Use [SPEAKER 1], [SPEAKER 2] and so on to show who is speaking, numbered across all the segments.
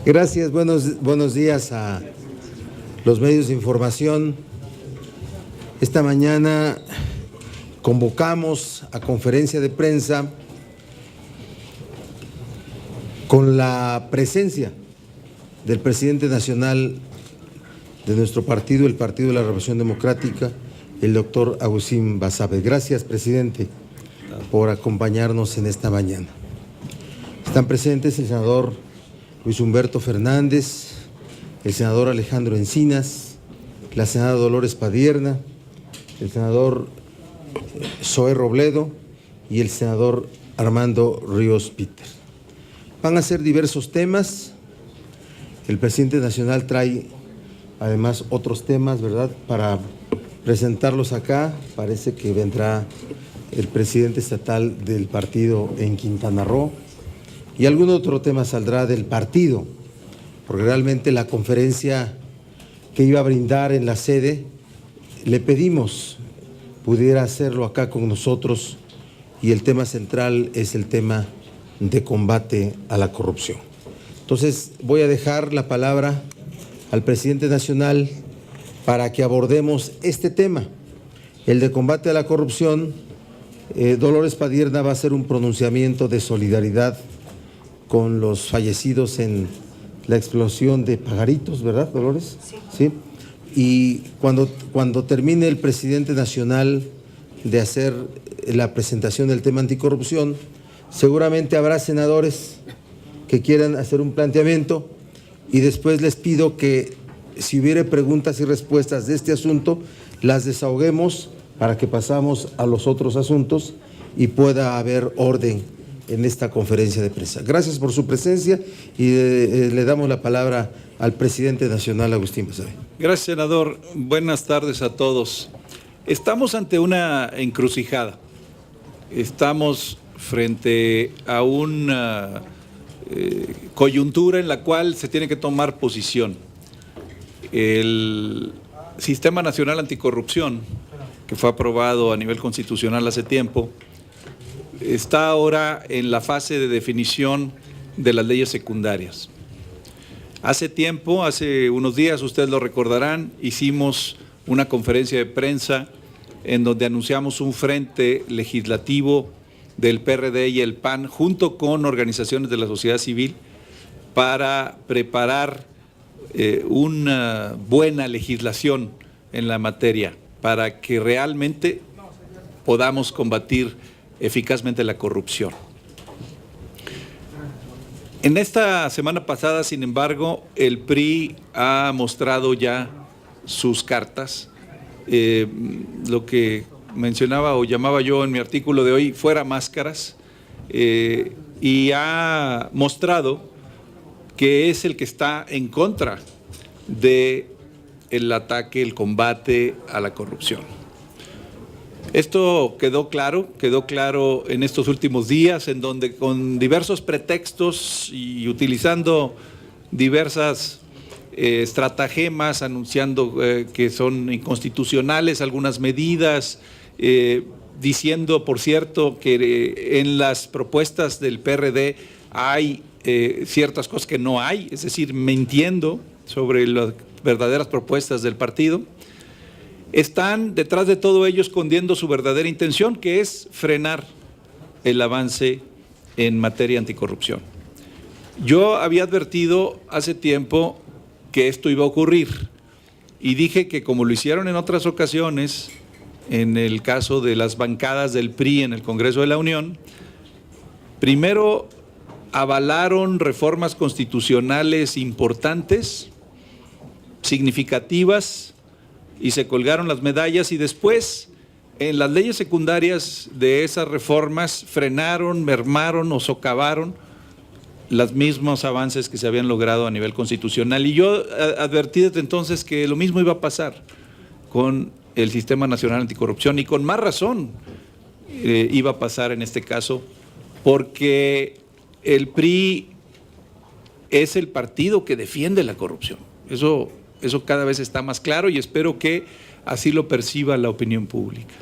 [SPEAKER 1] Gracias, buenos días a los medios de información. Esta mañana convocamos a conferencia de prensa con la presencia del presidente nacional de nuestro partido, el Partido de la Revolución Democrática, el doctor Agustín Basabe. Gracias, presidente, por acompañarnos en esta mañana. Están presentes el senador Luis Humberto Fernández, el senador Alejandro Encinas, la senadora Dolores Padierna, el senador Zoé Robledo y el senador Armando Ríos Peter. Van a ser diversos temas. El presidente nacional trae además otros temas, ¿verdad?, para presentarlos acá. Parece que vendrá el presidente estatal del partido en Quintana Roo y algún otro tema saldrá del partido, porque realmente la conferencia que iba a brindar en la sede, le pedimos pudiera hacerlo acá con nosotros, y el tema central es el tema de combate a la corrupción. Entonces voy a dejar la palabra al presidente nacional para que abordemos este tema, el de combate a la corrupción. Dolores Padierna va a hacer un pronunciamiento de solidaridad con los fallecidos en la explosión de Pajaritos, ¿verdad, Dolores?
[SPEAKER 2] Sí.
[SPEAKER 1] ¿Sí? Y cuando termine el presidente nacional de hacer la presentación del tema anticorrupción, seguramente habrá senadores que quieran hacer un planteamiento, y después les pido que si hubiere preguntas y respuestas de este asunto, las desahoguemos para que pasamos a los otros asuntos y pueda haber orden en esta conferencia de prensa. Gracias por su presencia y le damos la palabra al presidente nacional, Agustín Basabe.
[SPEAKER 3] Gracias, senador. Buenas tardes a todos. Estamos ante una encrucijada. Estamos frente a una coyuntura en la cual se tiene que tomar posición. El Sistema Nacional Anticorrupción, que fue aprobado a nivel constitucional hace tiempo, está ahora en la fase de definición de las leyes secundarias. Hace tiempo, hace unos días, ustedes lo recordarán, hicimos una conferencia de prensa en donde anunciamos un frente legislativo del PRD y el PAN junto con organizaciones de la sociedad civil para preparar una buena legislación en la materia para que realmente podamos combatir eficazmente la corrupción. En esta semana pasada, sin embargo, el PRI ha mostrado ya sus cartas, lo que mencionaba o llamaba yo en mi artículo de hoy, fuera máscaras, y ha mostrado que es el que está en contra del ataque, el combate a la corrupción. Esto quedó claro en estos últimos días, en donde con diversos pretextos y utilizando diversas estratagemas, anunciando que son inconstitucionales algunas medidas, diciendo, por cierto, que en las propuestas del PRD hay ciertas cosas que no hay, es decir, mintiendo sobre las verdaderas propuestas del partido. Están detrás de todo ello escondiendo su verdadera intención, que es frenar el avance en materia anticorrupción. Yo había advertido hace tiempo que esto iba a ocurrir y dije que, como lo hicieron en otras ocasiones, en el caso de las bancadas del PRI en el Congreso de la Unión, primero avalaron reformas constitucionales importantes, significativas, y se colgaron las medallas, y después en las leyes secundarias de esas reformas frenaron, mermaron o socavaron los mismos avances que se habían logrado a nivel constitucional. Y yo advertí desde entonces que lo mismo iba a pasar con el Sistema Nacional Anticorrupción, y con más razón iba a pasar en este caso, porque el PRI es el partido que defiende la corrupción. Eso cada vez está más claro, y espero que así lo perciba la opinión pública.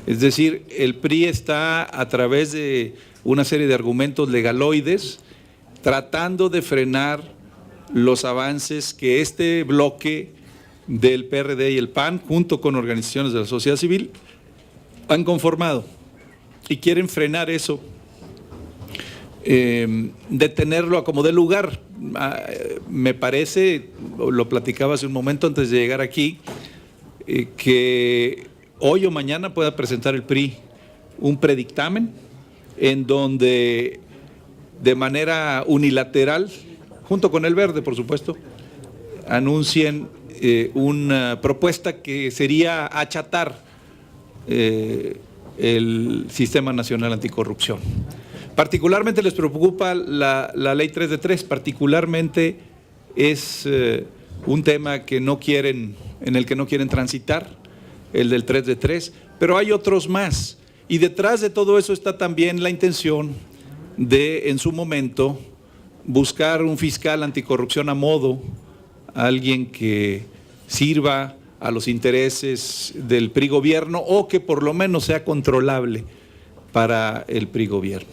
[SPEAKER 3] Es decir, el PRI está, a través de una serie de argumentos legaloides, tratando de frenar los avances que este bloque del PRD y el PAN, junto con organizaciones de la sociedad civil, han conformado y quieren frenar eso, detenerlo a como dé lugar. Me parece, lo platicaba hace un momento antes de llegar aquí, que hoy o mañana pueda presentar el PRI un predictamen en donde de manera unilateral, junto con el Verde, por supuesto, anuncien una propuesta que sería achatar el Sistema Nacional Anticorrupción. Particularmente les preocupa la ley 3 de 3, particularmente es un tema que no quieren, en el que no quieren transitar, el del 3 de 3, pero hay otros más. Y detrás de todo eso está también la intención de, en su momento, buscar un fiscal anticorrupción a modo, alguien que sirva a los intereses del PRI gobierno o que por lo menos sea controlable para el PRI gobierno.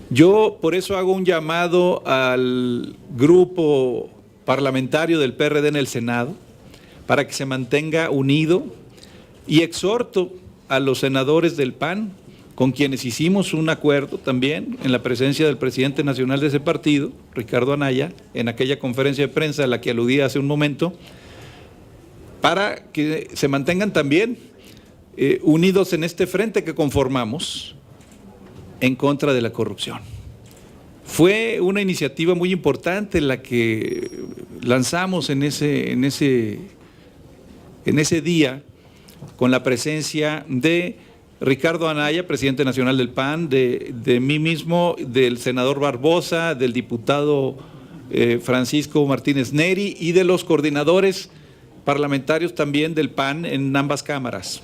[SPEAKER 3] Yo por eso hago un llamado al grupo parlamentario del PRD en el Senado para que se mantenga unido y exhorto a los senadores del PAN, con quienes hicimos un acuerdo también en la presencia del presidente nacional de ese partido, Ricardo Anaya, en aquella conferencia de prensa a la que aludí hace un momento, para que se mantengan también unidos en este frente que conformamos en contra de la corrupción. Fue una iniciativa muy importante la que lanzamos en ese día, con la presencia de Ricardo Anaya, presidente nacional del PAN, de mí mismo, del senador Barbosa, del diputado Francisco Martínez Neri y de los coordinadores parlamentarios también del PAN en ambas cámaras.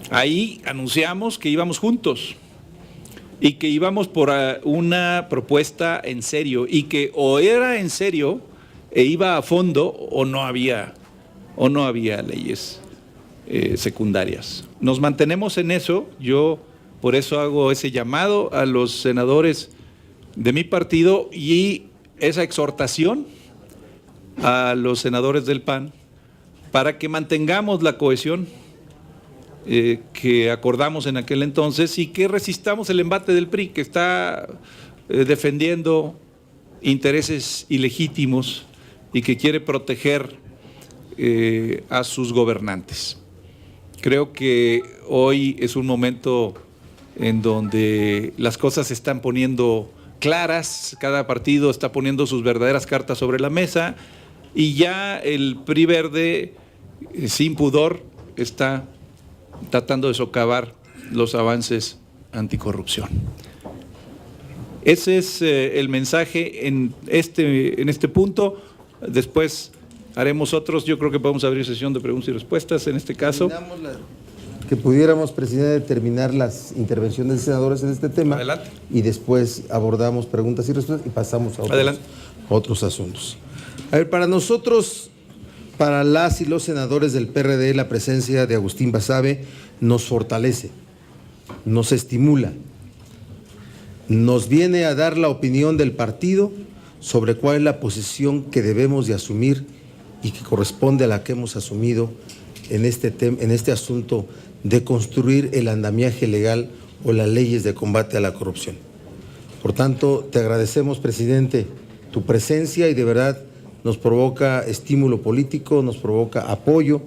[SPEAKER 3] Ahí anunciamos que íbamos juntos y que íbamos por una propuesta en serio y que o era en serio e iba a fondo o no había leyes secundarias. Nos mantenemos en eso. Yo por eso hago ese llamado a los senadores de mi partido y esa exhortación a los senadores del PAN para que mantengamos la cohesión que acordamos en aquel entonces y que resistamos el embate del PRI, que está defendiendo intereses ilegítimos y que quiere proteger a sus gobernantes. Creo que hoy es un momento en donde las cosas se están poniendo claras, cada partido está poniendo sus verdaderas cartas sobre la mesa y ya el PRI Verde, sin pudor, está tratando de socavar los avances anticorrupción. Ese es el mensaje en este punto. Después haremos otros. Yo creo que podemos abrir sesión de preguntas y respuestas en este caso.
[SPEAKER 1] Que pudiéramos, presidente, terminar las intervenciones de senadores en este tema.
[SPEAKER 3] Adelante.
[SPEAKER 1] Y después abordamos preguntas y respuestas y pasamos a otros asuntos. A ver, para nosotros, para las y los senadores del PRD, la presencia de Agustín Basabe nos fortalece, nos estimula, nos viene a dar la opinión del partido sobre cuál es la posición que debemos de asumir y que corresponde a la que hemos asumido en este asunto de construir el andamiaje legal o las leyes de combate a la corrupción. Por tanto, te agradecemos, presidente, tu presencia y de verdad nos provoca estímulo político, nos provoca apoyo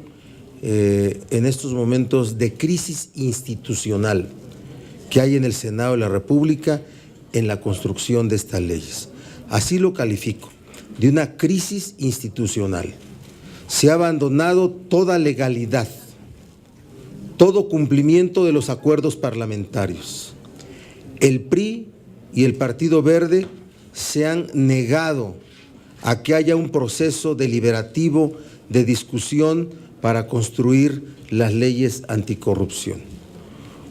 [SPEAKER 1] en estos momentos de crisis institucional que hay en el Senado de la República en la construcción de estas leyes. Así lo califico, de una crisis institucional. Se ha abandonado toda legalidad, todo cumplimiento de los acuerdos parlamentarios. El PRI y el Partido Verde se han negado a que haya un proceso deliberativo de discusión para construir las leyes anticorrupción.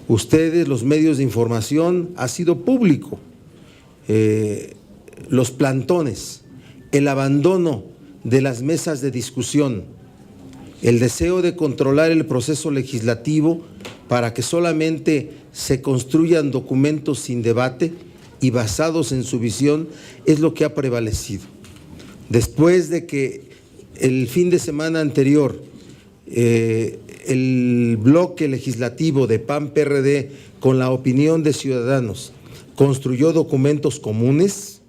[SPEAKER 1] Ustedes, los medios de información, ha sido público, los plantones, el abandono de las mesas de discusión, el deseo de controlar el proceso legislativo para que solamente se construyan documentos sin debate y basados en su visión es lo que ha prevalecido. después de que el fin de semana anterior el bloque legislativo de PAN-PRD, con la opinión de Ciudadanos, construyó documentos comunes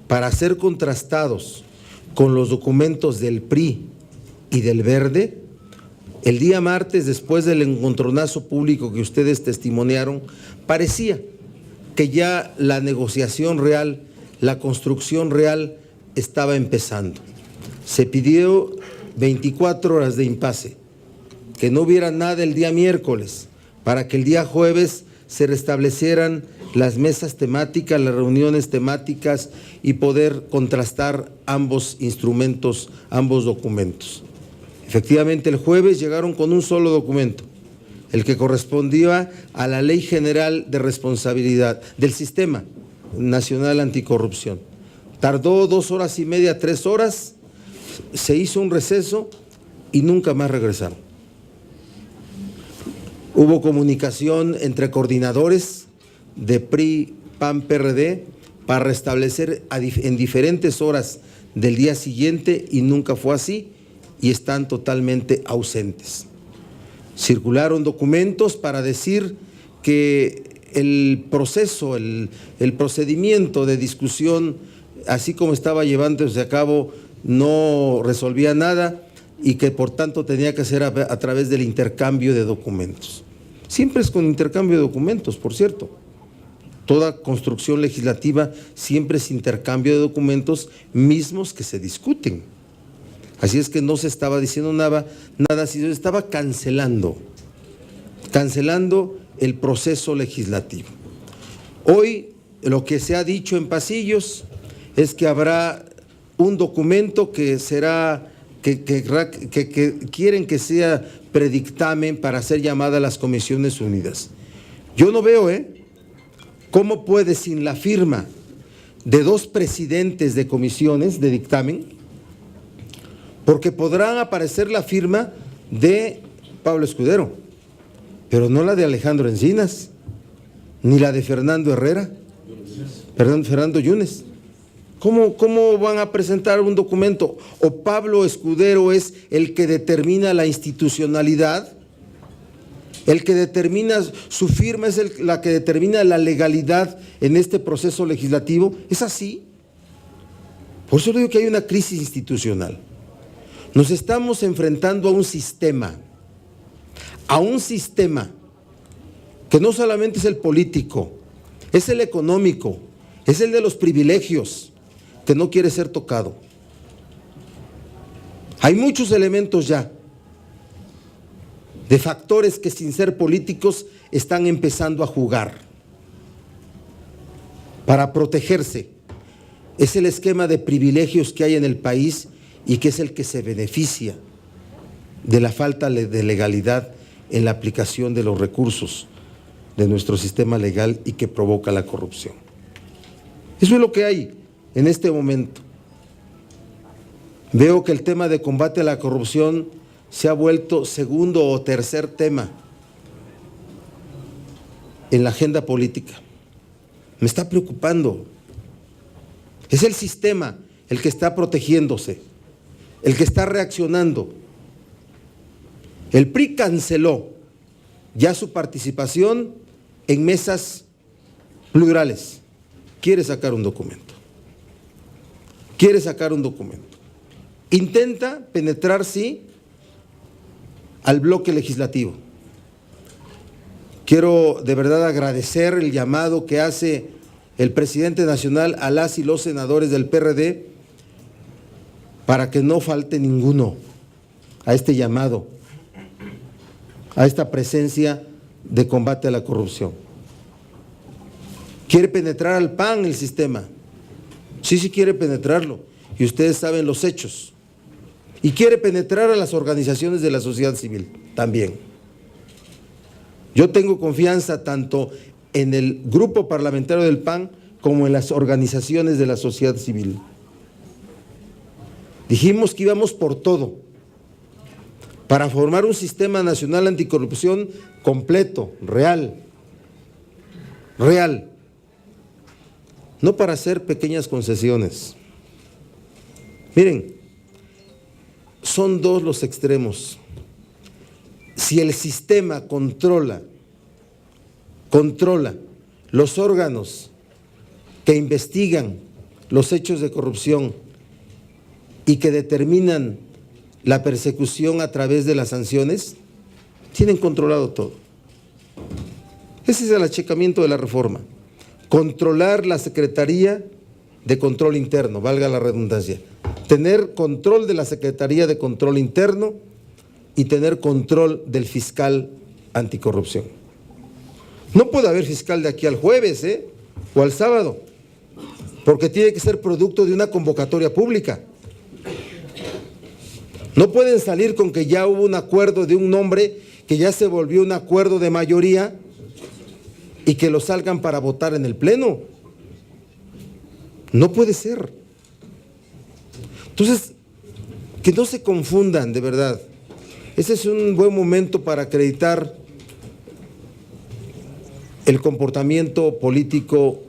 [SPEAKER 1] para ser contrastados con los documentos del PRI y del Verde, el día martes, después del encontronazo público que ustedes testimoniaron, parecía que ya la negociación real, la construcción real estaba empezando. Se pidió 24 horas de impasse, que no hubiera nada el día miércoles, para que el día jueves se restablecieran las mesas temáticas, las reuniones temáticas y poder contrastar ambos instrumentos, ambos documentos. Efectivamente, el jueves llegaron con un solo documento, el que correspondía a la Ley General de Responsabilidad del Sistema Nacional Anticorrupción. Tardó 2 horas y media, 3 horas, se hizo un receso y nunca más regresaron. Hubo comunicación entre coordinadores de PRI, PAN, PRD para restablecer en diferentes horas del día siguiente y nunca fue así y están totalmente ausentes. Circularon documentos para decir que el proceso, el procedimiento de discusión, así como estaba llevándose a cabo, no resolvía nada y que por tanto tenía que ser a través del intercambio de documentos. Siempre es con intercambio de documentos, por cierto. Toda construcción legislativa siempre es intercambio de documentos mismos que se discuten. Así es que no se estaba diciendo nada, sino se estaba cancelando el proceso legislativo. Hoy lo que se ha dicho en pasillos es que habrá un documento que será, que quieren que sea predictamen para ser llamada a las Comisiones Unidas. Yo no veo, ¿cómo puede sin la firma de 2 presidentes de comisiones de dictamen? Porque podrán aparecer la firma de Pablo Escudero, pero no la de Alejandro Encinas, ni la de Fernando Yunes. ¿Cómo van a presentar un documento? ¿O Pablo Escudero es el que determina la institucionalidad? El que determina, su firma es la que determina la legalidad en este proceso legislativo. ¿Es así? Por eso digo que hay una crisis institucional. Nos estamos enfrentando a un sistema que no solamente es el político, es el económico, es el de los privilegios, que no quiere ser tocado. Hay muchos elementos ya de factores que sin ser políticos están empezando a jugar para protegerse. Es el esquema de privilegios que hay en el país y que es el que se beneficia de la falta de legalidad en la aplicación de los recursos de nuestro sistema legal y que provoca la corrupción. Eso es lo que hay en este momento. Veo que el tema de combate a la corrupción se ha vuelto segundo o tercer tema en la agenda política. Me está preocupando. Es el sistema el que está protegiéndose, el que está reaccionando. El PRI canceló ya su participación en mesas plurales. Quiere sacar un documento. Intenta penetrar, sí, al bloque legislativo. Quiero de verdad agradecer el llamado que hace el presidente nacional a las y los senadores del PRD para que no falte ninguno a este llamado, a esta presencia de combate a la corrupción. Quiere penetrar al PAN el sistema. Sí quiere penetrarlo, y ustedes saben los hechos. Y quiere penetrar a las organizaciones de la sociedad civil también. Yo tengo confianza tanto en el grupo parlamentario del PAN como en las organizaciones de la sociedad civil. Dijimos que íbamos por todo para formar un sistema nacional anticorrupción completo, real, no para hacer pequeñas concesiones. Miren, son dos los extremos. Si el sistema controla los órganos que investigan los hechos de corrupción y que determinan la persecución a través de las sanciones, tienen controlado todo. Ese es el achicamiento de la reforma. Controlar la Secretaría de Control Interno, valga la redundancia. Tener control de la Secretaría de Control Interno y tener control del fiscal anticorrupción. No puede haber fiscal de aquí al jueves, o al sábado, porque tiene que ser producto de una convocatoria pública. No pueden salir con que ya hubo un acuerdo de un nombre que ya se volvió un acuerdo de mayoría y que lo salgan para votar en el Pleno. No puede ser. Entonces, que no se confundan, de verdad. Ese es un buen momento para acreditar el comportamiento político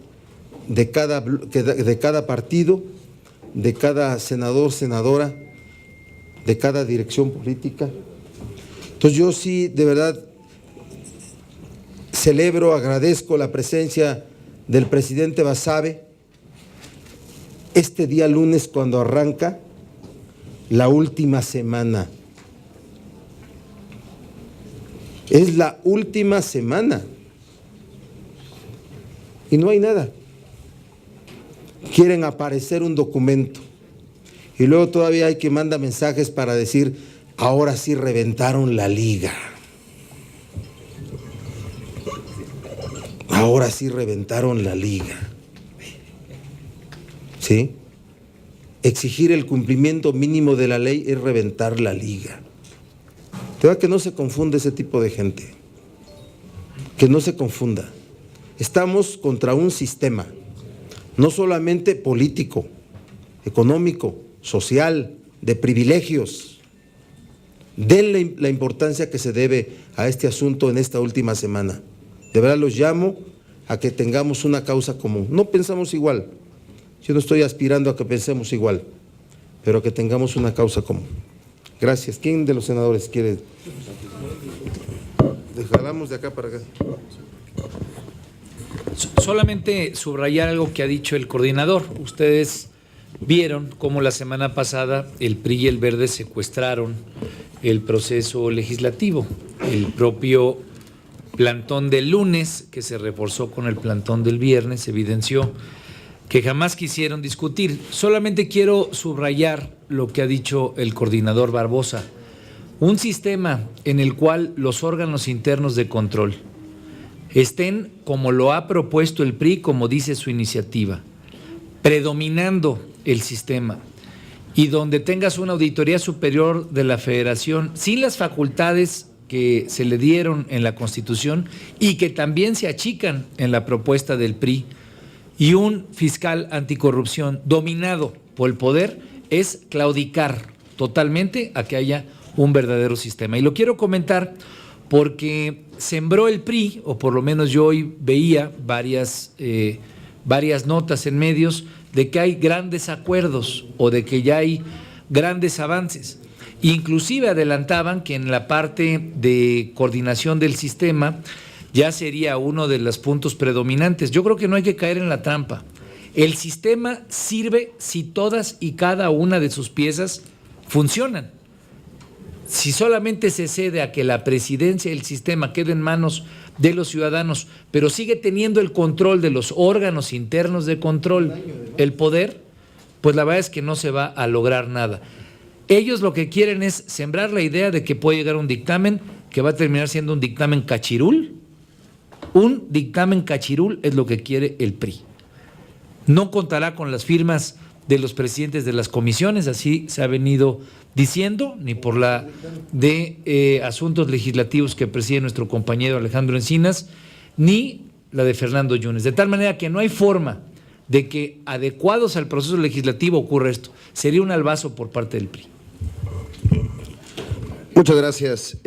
[SPEAKER 1] de cada partido, de cada senador, senadora, de cada dirección política. Entonces yo sí, de verdad, celebro, agradezco la presencia del presidente Basabe este día lunes cuando arranca la última semana. Es la última semana y no hay nada. Quieren aparecer un documento y luego todavía hay que mandar mensajes para decir, ahora sí reventaron la liga. Ahora sí reventaron la liga. ¿Sí? Exigir el cumplimiento mínimo de la ley es reventar la liga. De verdad que no se confunde ese tipo de gente. Que no se confunda. Estamos contra un sistema, no solamente político, económico, social, de privilegios. Denle la importancia que se debe a este asunto en esta última semana. De verdad los llamo a que tengamos una causa común. No pensamos igual. Yo no estoy aspirando a que pensemos igual, pero que tengamos una causa común. Gracias. ¿Quién de los senadores quiere? Jalamos de acá para acá.
[SPEAKER 2] Solamente subrayar algo que ha dicho el coordinador. Ustedes vieron cómo la semana pasada el PRI y el Verde secuestraron el proceso legislativo. El propio plantón del lunes, que se reforzó con el plantón del viernes, evidenció que jamás quisieron discutir. Solamente quiero subrayar lo que ha dicho el coordinador Barbosa. Un sistema en el cual los órganos internos de control estén, como lo ha propuesto el PRI, como dice su iniciativa, predominando el sistema, y donde tengas una auditoría superior de la Federación sin las facultades que se le dieron en la Constitución y que también se achican en la propuesta del PRI, y un fiscal anticorrupción dominado por el poder, es claudicar totalmente a que haya un verdadero sistema. Y lo quiero comentar porque sembró el PRI, o por lo menos yo hoy veía varias notas en medios de que hay grandes acuerdos o de que ya hay grandes avances. Inclusive adelantaban que en la parte de coordinación del sistema ya sería uno de los puntos predominantes. Yo creo que no hay que caer en la trampa. El sistema sirve si todas y cada una de sus piezas funcionan. Si solamente se cede a que la presidencia del sistema quede en manos de los ciudadanos, pero sigue teniendo el control de los órganos internos de control, el poder, pues la verdad es que no se va a lograr nada. Ellos lo que quieren es sembrar la idea de que puede llegar un dictamen que va a terminar siendo un dictamen cachirul. Un dictamen cachirul es lo que quiere el PRI. No contará con las firmas de los presidentes de las comisiones, así se ha venido diciendo, ni por la de asuntos legislativos que preside nuestro compañero Alejandro Encinas, ni la de Fernando Yunes. De tal manera que no hay forma de que, adecuados al proceso legislativo, ocurra esto. Sería un albazo por parte del PRI.
[SPEAKER 4] Muchas gracias.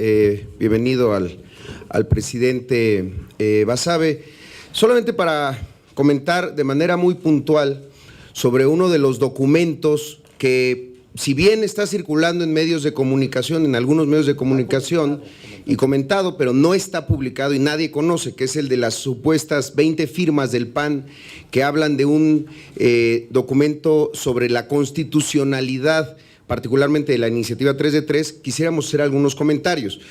[SPEAKER 4] Bienvenido al presidente Basabe. Solamente para comentar de manera muy puntual sobre uno de los documentos que si bien está circulando en medios de comunicación, en algunos medios de comunicación y comentado, pero no está publicado y nadie conoce, que es el de las supuestas 20 firmas del PAN que hablan de un documento sobre la constitucionalidad, particularmente de la iniciativa 3 de 3, quisiéramos hacer algunos comentarios.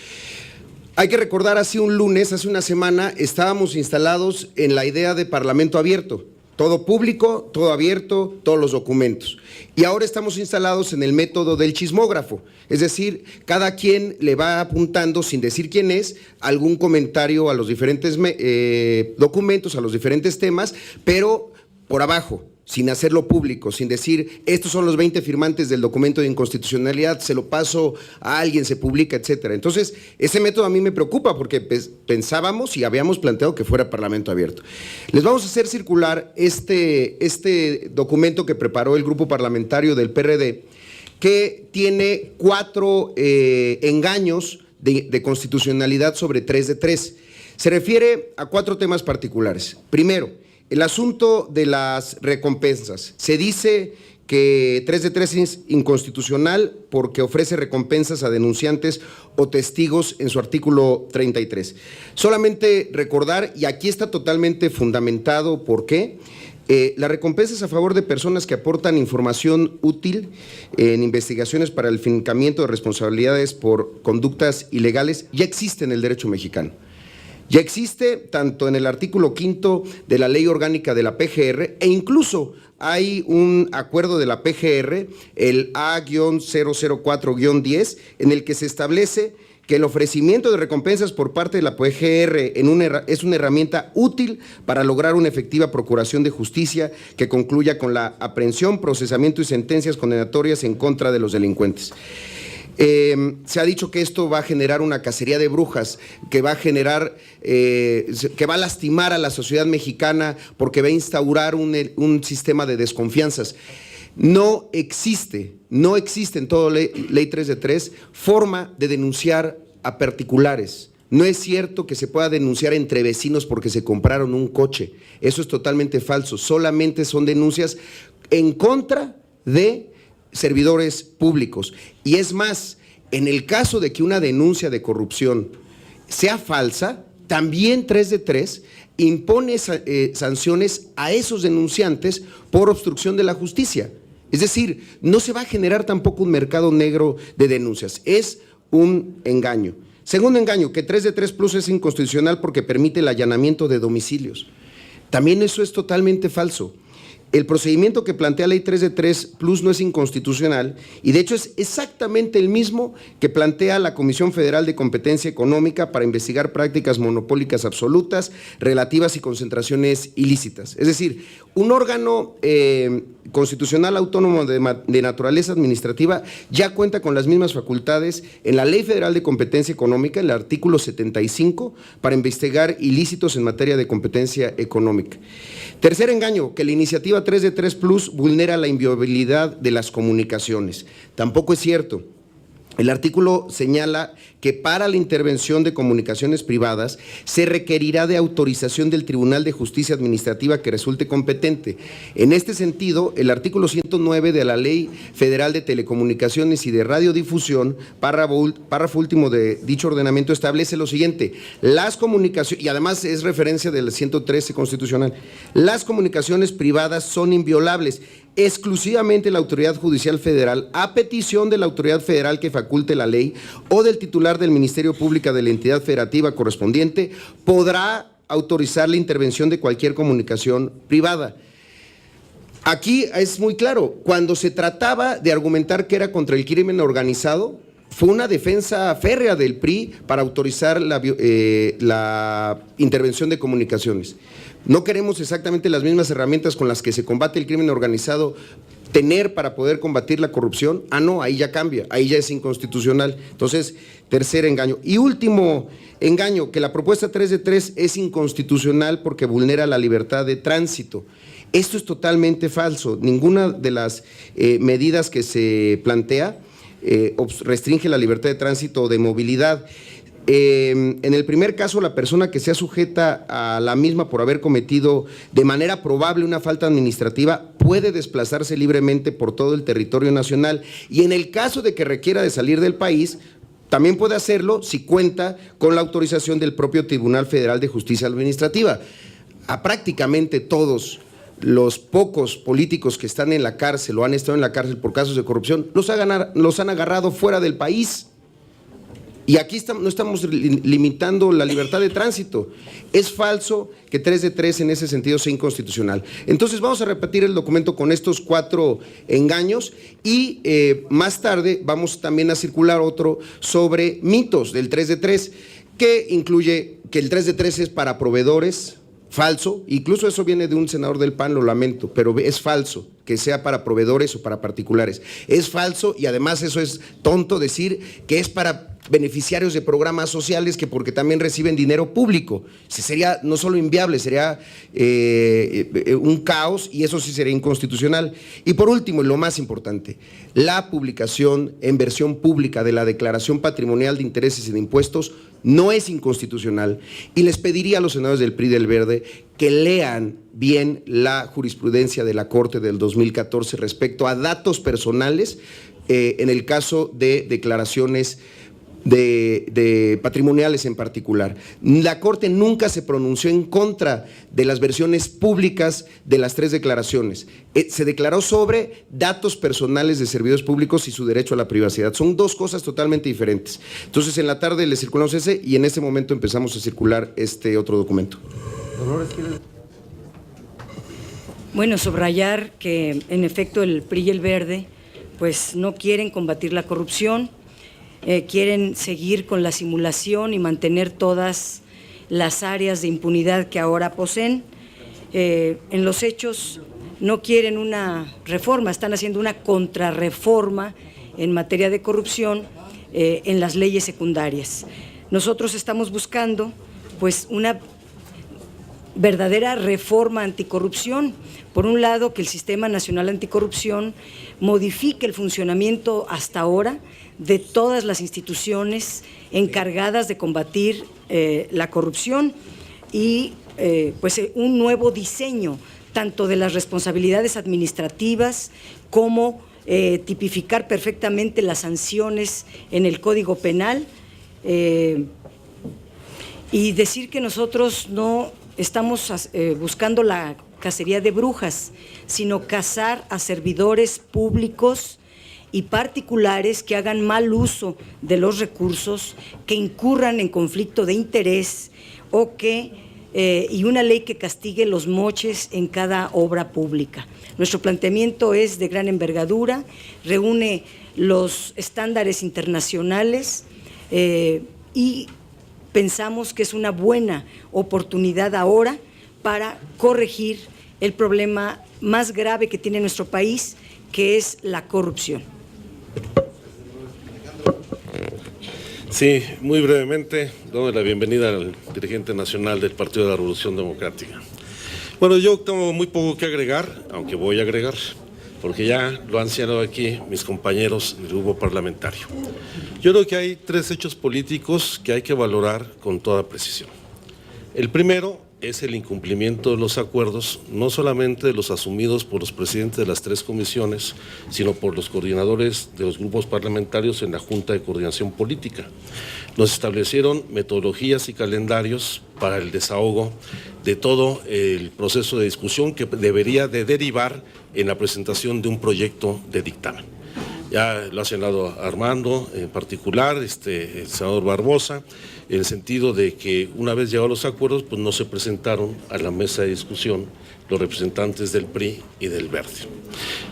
[SPEAKER 4] Hay que recordar, hace un lunes, hace una semana, estábamos instalados en la idea de parlamento abierto, todo público, todo abierto, todos los documentos. Y ahora estamos instalados en el método del chismógrafo, es decir, cada quien le va apuntando, sin decir quién es, algún comentario a los diferentes documentos, a los diferentes temas, pero por abajo, sin hacerlo público, sin decir, estos son los 20 firmantes del documento de inconstitucionalidad, se lo paso a alguien, se publica, etcétera. Entonces, ese método a mí me preocupa porque pensábamos y habíamos planteado que fuera parlamento abierto. Les vamos a hacer circular este documento que preparó el grupo parlamentario del PRD, que tiene 4 engaños de constitucionalidad sobre 3 de 3. Se refiere a 4 temas particulares. Primero, el asunto de las recompensas. Se dice que 3 de 3 es inconstitucional porque ofrece recompensas a denunciantes o testigos en su artículo 33. Solamente recordar, y aquí está totalmente fundamentado por qué, las recompensas a favor de personas que aportan información útil en investigaciones para el fincamiento de responsabilidades por conductas ilegales ya existen en el derecho mexicano. Ya existe tanto en el artículo 5 de la Ley Orgánica de la PGR e incluso hay un acuerdo de la PGR, el A-004-10, en el que se establece que el ofrecimiento de recompensas por parte de la PGR es una herramienta útil para lograr una efectiva procuración de justicia que concluya con la aprehensión, procesamiento y sentencias condenatorias en contra de los delincuentes. Se ha dicho que esto va a generar una cacería de brujas, que va a generar, que va a lastimar a la sociedad mexicana porque va a instaurar un sistema de desconfianzas. No existe en toda ley 3 de 3 forma de denunciar a particulares. No es cierto que se pueda denunciar entre vecinos porque se compraron un coche. Eso es totalmente falso. Solamente son denuncias en contra de servidores públicos. Y es más, en el caso de que una denuncia de corrupción sea falsa, también 3 de 3 impone sanciones a esos denunciantes por obstrucción de la justicia. Es decir, no se va a generar tampoco un mercado negro de denuncias, es un engaño. Segundo engaño, que 3 de 3 Plus es inconstitucional porque permite el allanamiento de domicilios. También eso es totalmente falso. El procedimiento que plantea Ley 3 de 3 Plus no es inconstitucional y de hecho es exactamente el mismo que plantea la Comisión Federal de Competencia Económica para investigar prácticas monopólicas absolutas, relativas y concentraciones ilícitas. Es decir, un órgano constitucional autónomo de naturaleza administrativa ya cuenta con las mismas facultades en la Ley Federal de Competencia Económica, en el artículo 75, para investigar ilícitos en materia de competencia económica. Tercer engaño, que la iniciativa 3 de 3 Plus vulnera la inviolabilidad de las comunicaciones. Tampoco es cierto. El artículo señala que para la intervención de comunicaciones privadas se requerirá de autorización del Tribunal de Justicia Administrativa que resulte competente. En este sentido, el artículo 109 de la Ley Federal de Telecomunicaciones y de Radiodifusión, párrafo último de dicho ordenamiento, establece lo siguiente: las comunicaciones, y además es referencia del 113 constitucional, las comunicaciones privadas son inviolables. Exclusivamente la Autoridad Judicial Federal, a petición de la autoridad federal que faculte la ley o del titular del Ministerio Público de la entidad federativa correspondiente, podrá autorizar la intervención de cualquier comunicación privada. Aquí es muy claro, cuando se trataba de argumentar que era contra el crimen organizado, fue una defensa férrea del PRI para autorizar la intervención de comunicaciones. No queremos exactamente las mismas herramientas con las que se combate el crimen organizado tener para poder combatir la corrupción. Ah, no, ahí ya cambia, ahí ya es inconstitucional. Entonces, tercer engaño. Y último engaño, que la propuesta 3 de 3 es inconstitucional porque vulnera la libertad de tránsito. Esto es totalmente falso. Ninguna de las medidas que se plantea restringe la libertad de tránsito o de movilidad. En el primer caso, la persona que sea sujeta a la misma por haber cometido de manera probable una falta administrativa puede desplazarse libremente por todo el territorio nacional, y en el caso de que requiera de salir del país, también puede hacerlo si cuenta con la autorización del propio Tribunal Federal de Justicia Administrativa. A prácticamente todos los pocos políticos que están en la cárcel o han estado en la cárcel por casos de corrupción los han agarrado fuera del país. Y aquí no estamos limitando la libertad de tránsito. Es falso que 3 de 3 en ese sentido sea inconstitucional. Entonces vamos a repetir el documento con estos 4 engaños y más tarde vamos también a circular otro sobre mitos del 3 de 3, que incluye que el 3 de 3 es para proveedores. Falso, incluso eso viene de un senador del PAN, lo lamento, pero es falso que sea para proveedores o para particulares. Es falso, y además eso es tonto decir que es para beneficiarios de programas sociales, que porque también reciben dinero público. Sería no solo inviable, sería un caos, y eso sí sería inconstitucional. Y por último, y lo más importante, la publicación en versión pública de la declaración patrimonial de intereses y de impuestos no es inconstitucional, y les pediría a los senadores del PRI y del Verde que lean bien la jurisprudencia de la Corte del 2014 respecto a datos personales en el caso de declaraciones de patrimoniales en particular. La Corte nunca se pronunció en contra de las versiones públicas de las 3 declaraciones. Se declaró sobre datos personales de servidores públicos y su derecho a la privacidad. Son 2 cosas totalmente diferentes. Entonces, en la tarde le circulamos ese, y en este momento empezamos a circular este otro documento.
[SPEAKER 5] Bueno, subrayar que en efecto el PRI y el Verde pues no quieren combatir la corrupción, quieren seguir con la simulación y mantener todas las áreas de impunidad que ahora poseen. En los hechos no quieren una reforma, están haciendo una contrarreforma en materia de corrupción en las leyes secundarias. Nosotros estamos buscando pues una verdadera reforma anticorrupción. Por un lado, que el Sistema Nacional Anticorrupción modifique el funcionamiento hasta ahora de todas las instituciones encargadas de combatir la corrupción, y pues un nuevo diseño tanto de las responsabilidades administrativas como tipificar perfectamente las sanciones en el Código Penal, y decir que nosotros no estamos buscando la cacería de brujas, sino cazar a servidores públicos y particulares que hagan mal uso de los recursos, que incurran en conflicto de interés o y una ley que castigue los moches en cada obra pública. Nuestro planteamiento es de gran envergadura, reúne los estándares internacionales y pensamos que es una buena oportunidad ahora para corregir el problema más grave que tiene nuestro país, que es la corrupción.
[SPEAKER 6] Sí, muy brevemente, doy la bienvenida al dirigente nacional del Partido de la Revolución Democrática. Bueno, yo tengo muy poco que agregar, aunque voy a agregar, porque ya lo han señalado aquí mis compañeros del grupo parlamentario. Yo creo que hay 3 hechos políticos que hay que valorar con toda precisión. El primero es el incumplimiento de los acuerdos, no solamente de los asumidos por los presidentes de las 3 comisiones, sino por los coordinadores de los grupos parlamentarios en la Junta de Coordinación Política. Nos establecieron metodologías y calendarios para el desahogo de todo el proceso de discusión que debería de derivar en la presentación de un proyecto de dictamen. Ya lo ha señalado Armando, en particular, el senador Barbosa, en el sentido de que una vez llegados los acuerdos, pues no se presentaron a la mesa de discusión los representantes del PRI y del Verde.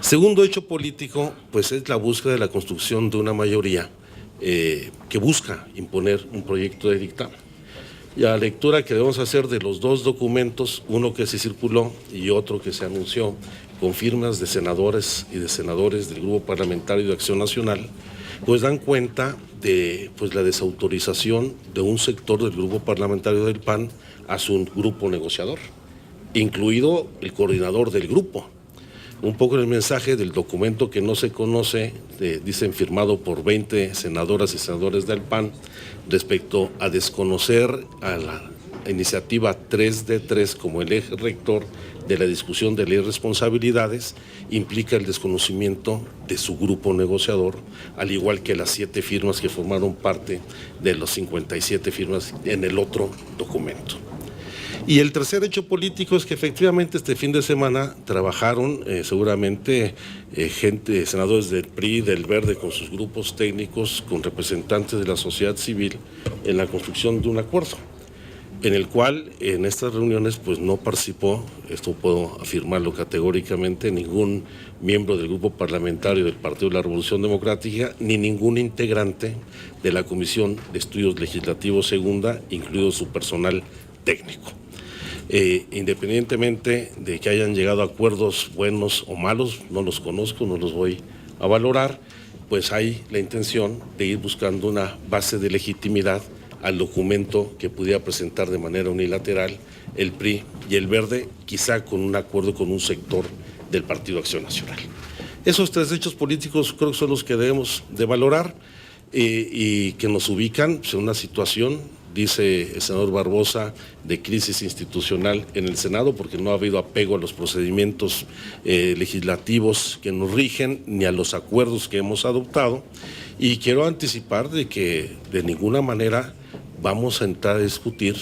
[SPEAKER 6] Segundo hecho político, pues es la búsqueda de la construcción de una mayoría que busca imponer un proyecto de dictamen. Y la lectura que debemos hacer de los 2 documentos, uno que se circuló y otro que se anunció, con firmas de senadores y de senadores del Grupo Parlamentario de Acción Nacional, pues dan cuenta de la desautorización de un sector del Grupo Parlamentario del PAN a su grupo negociador, incluido el coordinador del grupo. un poco en el mensaje del documento que no se conoce, dicen firmado por 20 senadoras y senadores del PAN, respecto a desconocer a la iniciativa 3 de 3 como el eje rector de la discusión de ley de responsabilidades, implica el desconocimiento de su grupo negociador, al igual que las 7 firmas que formaron parte de los 57 firmas en el otro documento. Y el tercer hecho político es que efectivamente este fin de semana trabajaron seguramente senadores del PRI, del Verde, con sus grupos técnicos, con representantes de la sociedad civil, en la construcción de un acuerdo, en el cual en estas reuniones pues no participó, esto puedo afirmarlo categóricamente, ningún miembro del grupo parlamentario del Partido de la Revolución Democrática, ni ningún integrante de la Comisión de Estudios Legislativos Segunda, incluido su personal técnico. Independientemente de que hayan llegado a acuerdos buenos o malos, no los conozco, no los voy a valorar, pues hay la intención de ir buscando una base de legitimidad al documento que pudiera presentar de manera unilateral el PRI y el Verde, quizá con un acuerdo con un sector del Partido Acción Nacional. Esos 3 hechos políticos creo que son los que debemos de valorar y que nos ubican en una situación, dice el senador Barbosa, de crisis institucional en el Senado, porque no ha habido apego a los procedimientos legislativos que nos rigen, ni a los acuerdos que hemos adoptado, y quiero anticipar de que de ninguna manera vamos a entrar a discutir,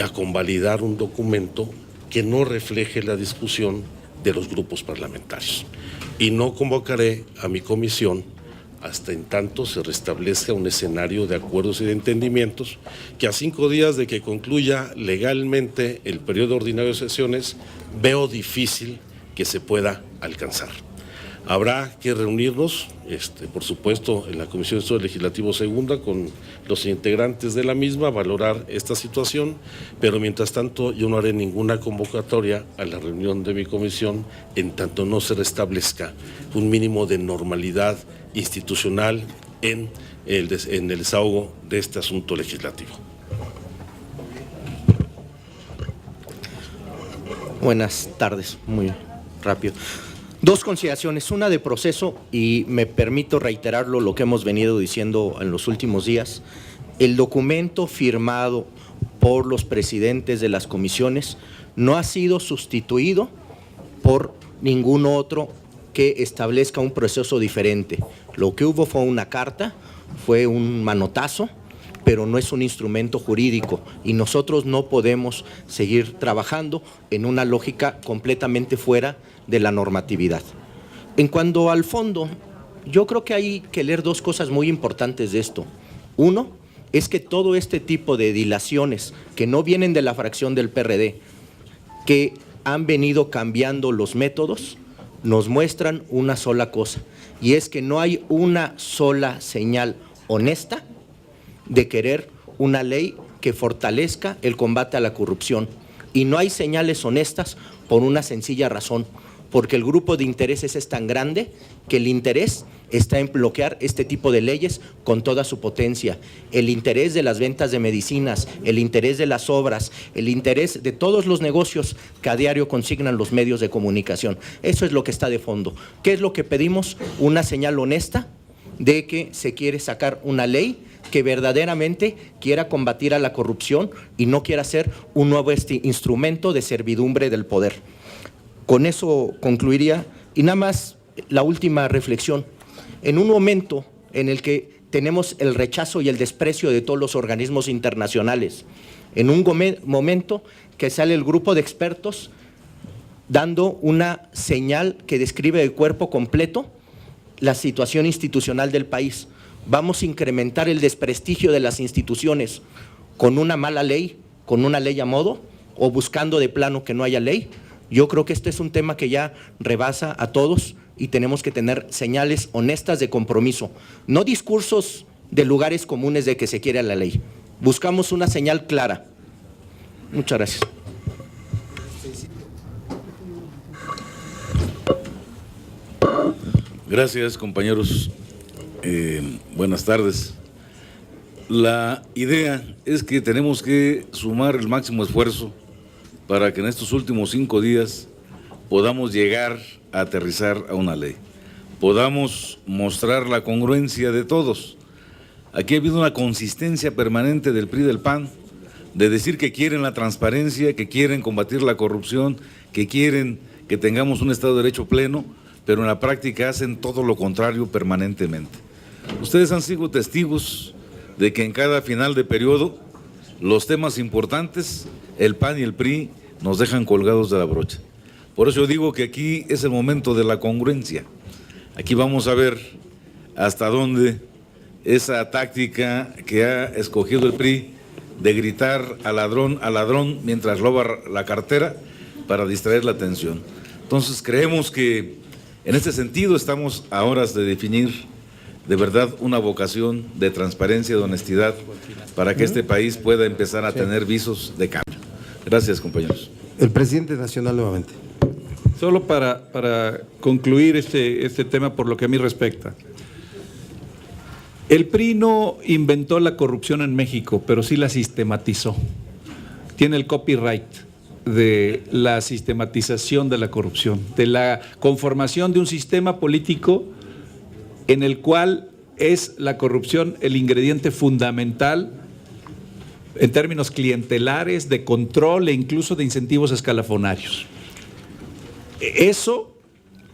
[SPEAKER 6] a convalidar un documento que no refleje la discusión de los grupos parlamentarios. Y no convocaré a mi comisión hasta en tanto se restablezca un escenario de acuerdos y de entendimientos que a 5 días de que concluya legalmente el periodo ordinario de sesiones veo difícil que se pueda alcanzar. Habrá que reunirnos, por supuesto, en la Comisión de Estudios Legislativos Segunda con los integrantes de la misma, valorar esta situación, pero mientras tanto yo no haré ninguna convocatoria a la reunión de mi comisión en tanto no se restablezca un mínimo de normalidad institucional en el desahogo de este asunto legislativo.
[SPEAKER 7] Buenas tardes, muy rápido. 2 consideraciones, una de proceso, y me permito reiterarlo lo que hemos venido diciendo en los últimos días. El documento firmado por los presidentes de las comisiones no ha sido sustituido por ningún otro que establezca un proceso diferente. Lo que hubo fue una carta, fue un manotazo, pero no es un instrumento jurídico y nosotros no podemos seguir trabajando en una lógica completamente fuera de la normatividad. En cuanto al fondo, yo creo que hay que leer 2 cosas muy importantes de esto. Uno, es que todo este tipo de dilaciones que no vienen de la fracción del PRD, que han venido cambiando los métodos, nos muestran una sola cosa, y es que no hay una sola señal honesta de querer una ley que fortalezca el combate a la corrupción. Y no hay señales honestas por una sencilla razón, porque el grupo de intereses es tan grande que el interés está en bloquear este tipo de leyes con toda su potencia. El interés de las ventas de medicinas, el interés de las obras, el interés de todos los negocios que a diario consignan los medios de comunicación. Eso es lo que está de fondo. ¿Qué es lo que pedimos? Una señal honesta de que se quiere sacar una ley que verdaderamente quiera combatir a la corrupción y no quiera ser un nuevo instrumento de servidumbre del poder. Con eso concluiría. Y nada más la última reflexión. En un momento en el que tenemos el rechazo y el desprecio de todos los organismos internacionales, en un momento que sale el grupo de expertos dando una señal que describe de cuerpo completo la situación institucional del país, vamos a incrementar el desprestigio de las instituciones con una mala ley, con una ley a modo, o buscando de plano que no haya ley. Yo creo que este es un tema que ya rebasa a todos y tenemos que tener señales honestas de compromiso, no discursos de lugares comunes de que se quiere la ley. Buscamos una señal clara. Muchas gracias.
[SPEAKER 8] Gracias, compañeros. Buenas tardes. La idea es que tenemos que sumar el máximo esfuerzo para que en estos últimos 5 días podamos llegar a aterrizar a una ley, podamos mostrar la congruencia de todos. Aquí ha habido una consistencia permanente del PRI y del PAN de decir que quieren la transparencia, que quieren combatir la corrupción, que quieren que tengamos un Estado de Derecho pleno, pero en la práctica hacen todo lo contrario permanentemente. Ustedes han sido testigos de que en cada final de periodo los temas importantes, el PAN y el PRI nos dejan colgados de la brocha. Por eso yo digo que aquí es el momento de la congruencia. Aquí vamos a ver hasta dónde esa táctica que ha escogido el PRI de gritar al ladrón mientras roba la cartera para distraer la atención. Entonces creemos que en este sentido estamos a horas de definir de verdad una vocación de transparencia, de honestidad, para que este país pueda empezar a tener visos de cambio. Gracias, compañeros.
[SPEAKER 1] El presidente nacional nuevamente.
[SPEAKER 3] Solo para concluir este tema por lo que a mí respecta. El PRI no inventó la corrupción en México, pero sí la sistematizó. Tiene el copyright de la sistematización de la corrupción, de la conformación de un sistema político en el cual es la corrupción el ingrediente fundamental en términos clientelares, de control e incluso de incentivos escalafonarios. Eso,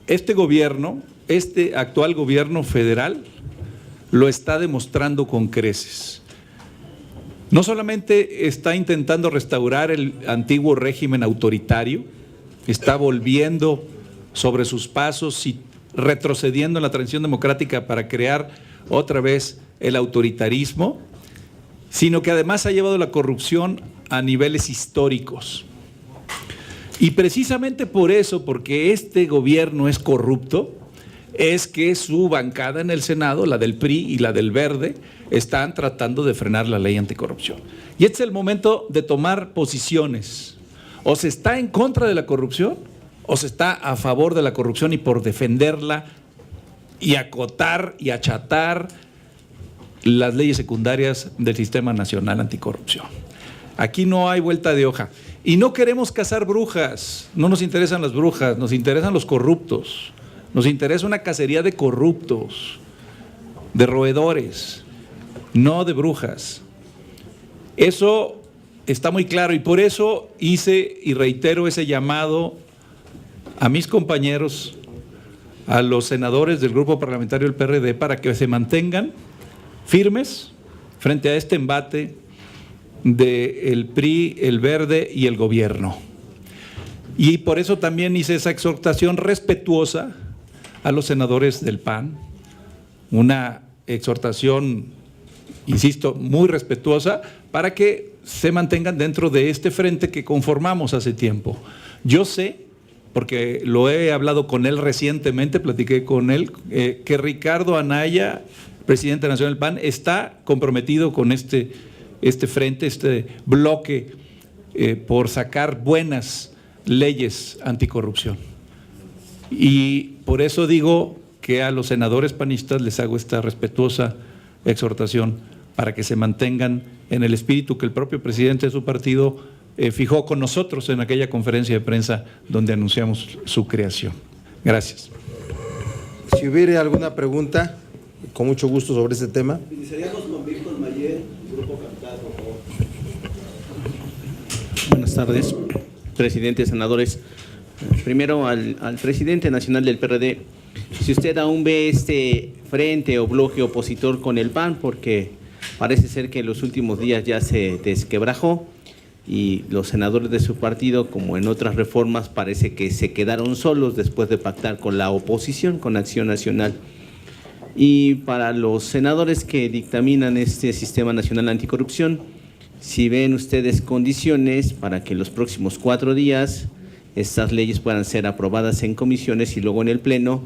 [SPEAKER 3] este gobierno, este actual gobierno federal, lo está demostrando con creces. No solamente está intentando restaurar el antiguo régimen autoritario, está volviendo sobre sus pasos y retrocediendo en la transición democrática para crear otra vez el autoritarismo, sino que además ha llevado la corrupción a niveles históricos. Y precisamente por eso, porque este gobierno es corrupto, es que su bancada en el Senado, la del PRI y la del Verde, están tratando de frenar la ley anticorrupción. Y este es el momento de tomar posiciones. O se está en contra de la corrupción, o se está a favor de la corrupción y por defenderla y acotar y achatar las leyes secundarias del Sistema Nacional Anticorrupción. Aquí no hay vuelta de hoja. Y no queremos cazar brujas, no nos interesan las brujas, nos interesan los corruptos. Nos interesa una cacería de corruptos, de roedores, no de brujas. Eso está muy claro y por eso hice y reitero ese llamado a mis compañeros, a los senadores del Grupo Parlamentario del PRD, para que se mantengan firmes frente a este embate del PRI, el Verde y el gobierno. Y por eso también hice esa exhortación respetuosa a los senadores del PAN, una exhortación, insisto, muy respetuosa, para que se mantengan dentro de este frente que conformamos hace tiempo. Yo sé, porque lo he hablado con él recientemente, platiqué con él, que Ricardo Anaya, presidente nacional del PAN, está comprometido con este frente, este bloque, por sacar buenas leyes anticorrupción. Y por eso digo que a los senadores panistas les hago esta respetuosa exhortación para que se mantengan en el espíritu que el propio presidente de su partido fijó con nosotros en aquella conferencia de prensa donde anunciamos su creación. Gracias.
[SPEAKER 1] Si hubiera alguna pregunta, con mucho gusto sobre este tema.
[SPEAKER 9] Iniciaríamos con Víctor Mayer, Grupo Capital, por favor. Buenas tardes, presidente, senadores. Primero al presidente nacional del PRD, si usted aún ve este frente o bloque opositor con el PAN, porque parece ser que en los últimos días ya se desquebrajó y los senadores de su partido, como en otras reformas, parece que se quedaron solos después de pactar con la oposición, con Acción Nacional. Y para los senadores que dictaminan este Sistema Nacional Anticorrupción, si ven ustedes condiciones para que los próximos 4 días estas leyes puedan ser aprobadas en comisiones y luego en el Pleno,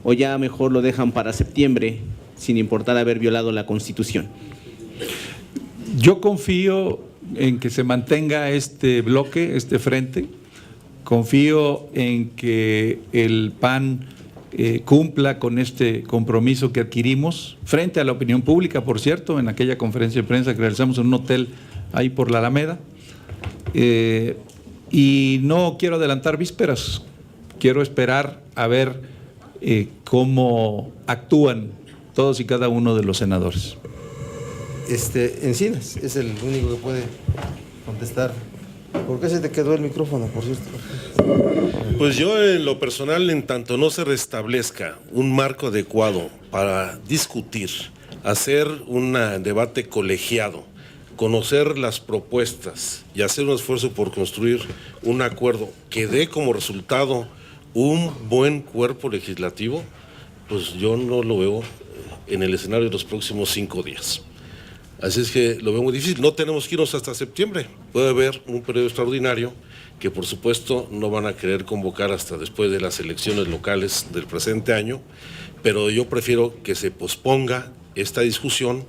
[SPEAKER 9] o ya mejor lo dejan para septiembre, sin importar haber violado la Constitución.
[SPEAKER 3] Yo confío en que se mantenga este bloque, este frente. Confío en que el PAN cumpla con este compromiso que adquirimos frente a la opinión pública, por cierto, en aquella conferencia de prensa que realizamos en un hotel ahí por la Alameda. Y no quiero adelantar vísperas. quiero esperar a ver cómo actúan todos y cada uno de los senadores.
[SPEAKER 1] Encinas es el único que puede contestar. ¿Por qué se te quedó el micrófono, por cierto?
[SPEAKER 6] Pues yo en lo personal, en tanto no se restablezca un marco adecuado para discutir, hacer un debate colegiado, conocer las propuestas y hacer un esfuerzo por construir un acuerdo que dé como resultado un buen cuerpo legislativo, pues yo no lo veo en el escenario de los próximos 5 días. Así es que lo veo muy difícil. No tenemos que irnos hasta septiembre. Puede haber un periodo extraordinario que por supuesto no van a querer convocar hasta después de las elecciones locales del presente año, pero yo prefiero que se posponga esta discusión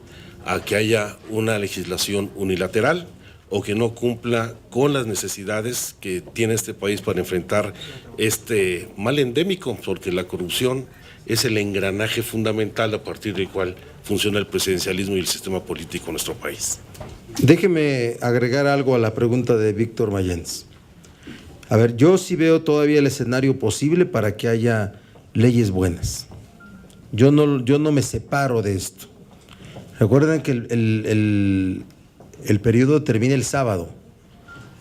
[SPEAKER 6] a que haya una legislación unilateral o que no cumpla con las necesidades que tiene este país para enfrentar este mal endémico, porque la corrupción es el engranaje fundamental a partir del cual funciona el presidencialismo y el sistema político en nuestro país.
[SPEAKER 1] Déjeme agregar algo a la pregunta de Víctor Mayens. A ver, yo sí veo todavía el escenario posible para que haya leyes buenas. Yo no me separo de esto. Recuerden que el periodo termina el sábado,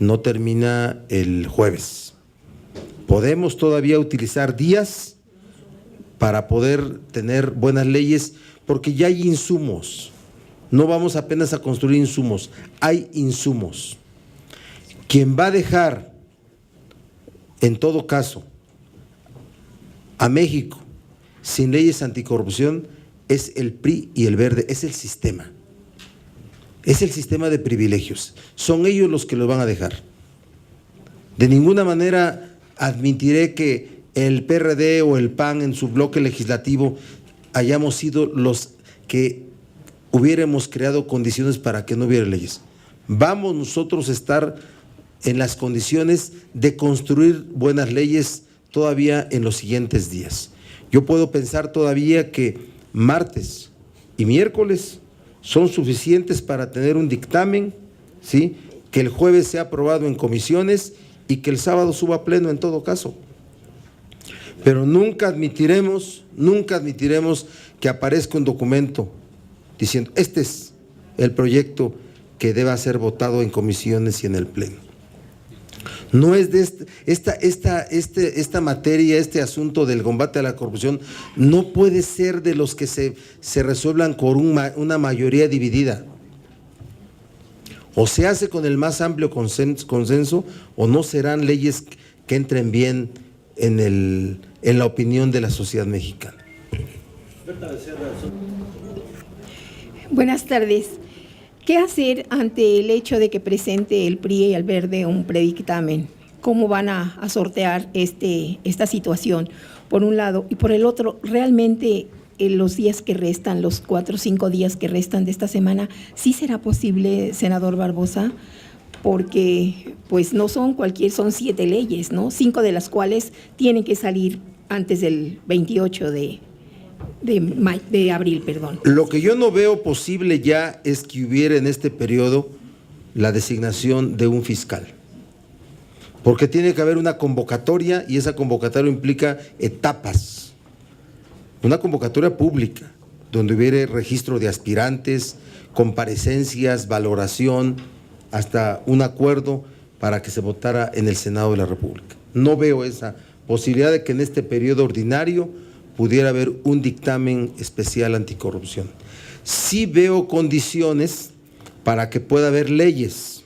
[SPEAKER 1] no termina el jueves. Podemos todavía utilizar días para poder tener buenas leyes, porque ya hay insumos. No vamos apenas a construir insumos, hay insumos. Quien va a dejar, en todo caso, a México sin leyes anticorrupción es el PRI y el Verde, es el sistema. Es el sistema de privilegios. Son ellos los que lo van a dejar. De ninguna manera admitiré que el PRD o el PAN en su bloque legislativo hayamos sido los que hubiéramos creado condiciones para que no hubiera leyes. Vamos nosotros a estar en las condiciones de construir buenas leyes todavía en los siguientes días. Yo puedo pensar todavía que martes y miércoles son suficientes para tener un dictamen, ¿sí?, que el jueves sea aprobado en comisiones y que el sábado suba a pleno en todo caso. Pero nunca admitiremos que aparezca un documento diciendo este es el proyecto que deba ser votado en comisiones y en el pleno. No es de esta materia, este asunto del combate a la corrupción, no puede ser de los que se resuelvan con una mayoría dividida. O se hace con el más amplio consenso o no serán leyes que entren bien en la opinión de la sociedad mexicana.
[SPEAKER 10] Buenas tardes. ¿Qué hacer ante el hecho de que presente el PRI y el Verde un predictamen? ¿Cómo van a sortear esta situación, por un lado? Y por el otro, realmente en los días que restan, los 4 o 5 días que restan de esta semana, ¿sí será posible, senador Barbosa? Porque pues no son son 7 leyes, ¿no? 5 de las cuales tienen que salir antes del 28 de abril, perdón.
[SPEAKER 1] Lo que yo no veo posible ya es que hubiera en este periodo la designación de un fiscal, porque tiene que haber una convocatoria y esa convocatoria implica etapas, una convocatoria pública donde hubiera registro de aspirantes, comparecencias, valoración, hasta un acuerdo para que se votara en el Senado de la República. No veo esa posibilidad de que en este periodo ordinario pudiera haber un dictamen especial anticorrupción. Sí veo condiciones para que pueda haber leyes,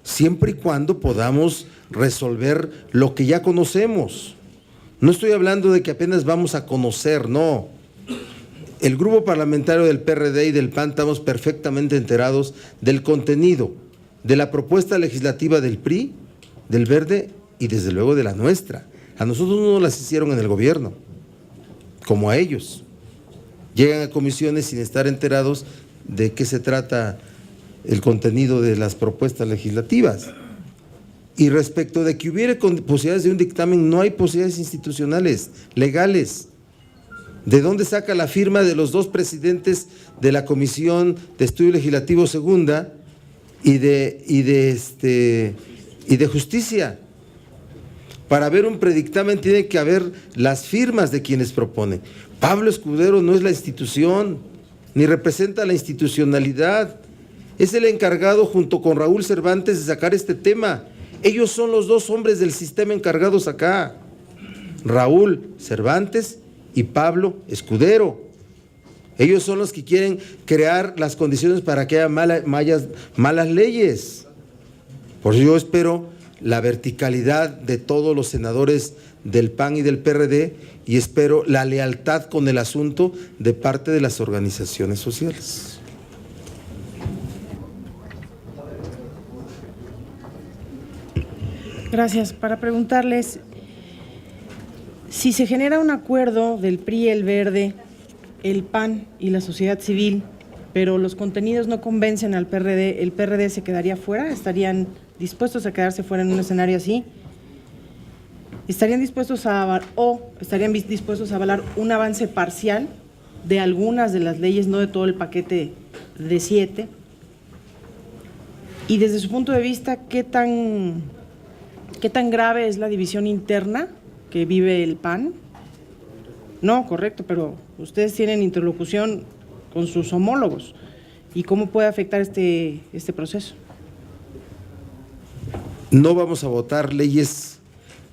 [SPEAKER 1] siempre y cuando podamos resolver lo que ya conocemos. No estoy hablando de que apenas vamos a conocer, no. El grupo parlamentario del PRD y del PAN estamos perfectamente enterados del contenido, de la propuesta legislativa del PRI, del Verde y desde luego de la nuestra. A nosotros no nos las hicieron en el gobierno, como a ellos. Llegan a comisiones sin estar enterados de qué se trata el contenido de las propuestas legislativas. Y respecto de que hubiera posibilidades de un dictamen, no hay posibilidades institucionales, legales. ¿De dónde saca la firma de los 2 presidentes de la Comisión de Estudio Legislativo Segunda y de Justicia? Para haber un predictamen tiene que haber las firmas de quienes proponen. Pablo Escudero no es la institución, ni representa la institucionalidad. Es el encargado junto con Raúl Cervantes de sacar este tema. Ellos son los dos hombres del sistema encargados acá. Raúl Cervantes y Pablo Escudero. Ellos son los que quieren crear las condiciones para que haya malas leyes. Por eso yo espero la verticalidad de todos los senadores del PAN y del PRD y espero la lealtad con el asunto de parte de las organizaciones sociales.
[SPEAKER 11] Gracias. Para preguntarles, si se genera un acuerdo del PRI, el Verde, el PAN y la sociedad civil, pero los contenidos no convencen al PRD, ¿el PRD se quedaría fuera? ¿Estarían dispuestos a quedarse fuera en un escenario así? ¿Estarían dispuestos a avalar un avance parcial de algunas de las leyes, no de todo el paquete de 7? Y desde su punto de vista, ¿qué tan grave es la división interna que vive el PAN? No, correcto, pero ustedes tienen interlocución con sus homólogos. ¿Y cómo puede afectar este proceso?
[SPEAKER 1] No vamos a votar leyes